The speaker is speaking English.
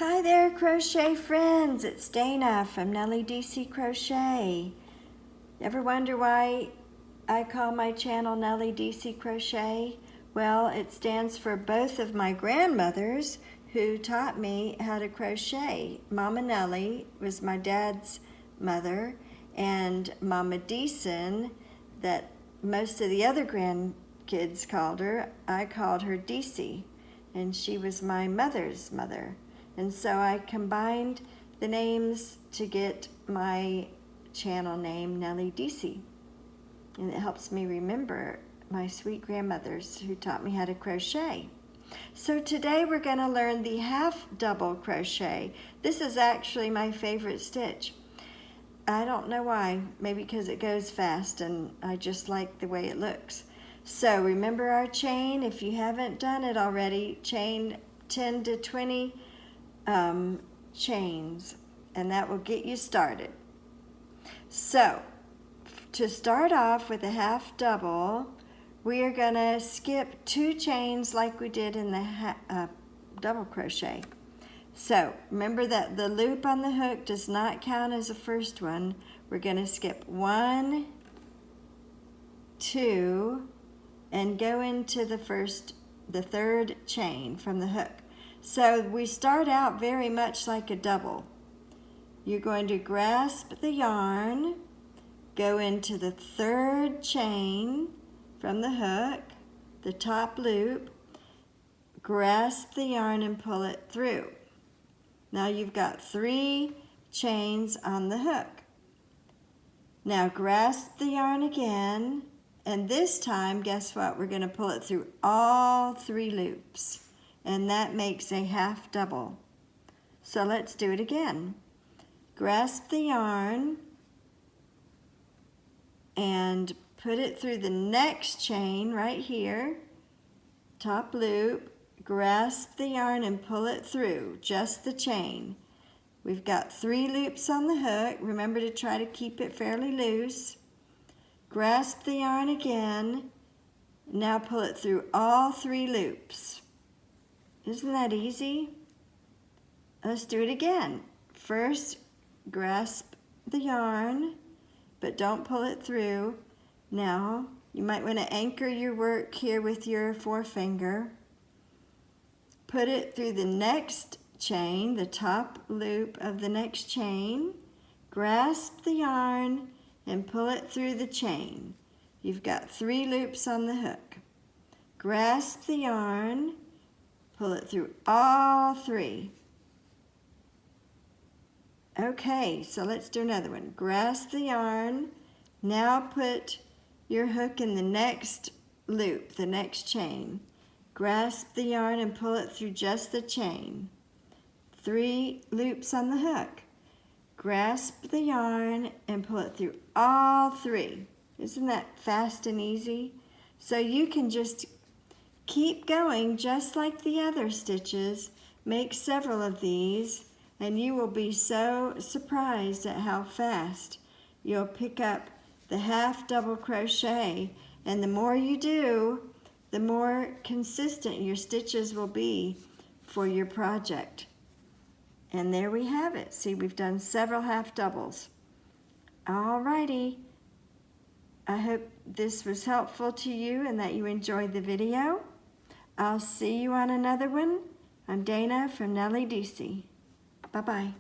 Hi there, crochet friends. It's Dayna from Nellie DeeCee Crochet. Ever wonder why I call my channel Nellie DeeCee Crochet? Well, it stands for both of my grandmothers who taught me how to crochet. Mama Nellie was my dad's mother, and Mama DeeCee, that most of the other grandkids called her, I called her DeeCee, and she was my mother's mother. And so I combined the names to get my channel name, Nellie DeeCee. And it helps me remember my sweet grandmothers who taught me how to crochet. So today we're going to learn the half double crochet. This is actually my favorite stitch. I don't know why, maybe because it goes fast and I just like the way it looks. So remember our chain. If you haven't done it already, chain 10 to 20 chains, and that will get you started. So to start off with a half double, we are going to skip 2 chains like we did in the double crochet. So remember that the loop on the hook does not count as the first one. We're going to skip 1, 2, and go into the third chain from the hook. So we start out very much like a double. You're going to grasp the yarn, go into the third chain from the hook, the top loop, grasp the yarn and pull it through. Now you've got 3 chains on the hook. Now grasp the yarn again, and this time, guess what? We're going to pull it through all 3 loops. And that makes a half double. So let's do it again. Grasp the yarn and put it through the next chain right here, top loop, grasp the yarn and pull it through, just the chain. We've got 3 loops on the hook. Remember to try to keep it fairly loose. Grasp the yarn again. Now pull it through all 3 loops. Isn't that easy? Let's do it again. First, grasp the yarn, but don't pull it through. Now, you might want to anchor your work here with your forefinger. Put it through the next chain, the top loop of the next chain. Grasp the yarn and pull it through the chain. You've got 3 loops on the hook. Grasp the yarn, pull it through all 3. Okay, so let's do another one. Grasp the yarn. Now put your hook in the next loop, the next chain. Grasp the yarn and pull it through just the chain. 3 loops on the hook. Grasp the yarn and pull it through all 3. Isn't that fast and easy? So you can just keep going just like the other stitches. Make several of these and you will be so surprised at how fast you'll pick up the half double crochet. And the more you do, the more consistent your stitches will be for your project. And there we have it. See, we've done several half doubles. Alrighty. I hope this was helpful to you and that you enjoyed the video. I'll see you on another one. I'm Dayna from Nellie DeeCee. Bye-bye.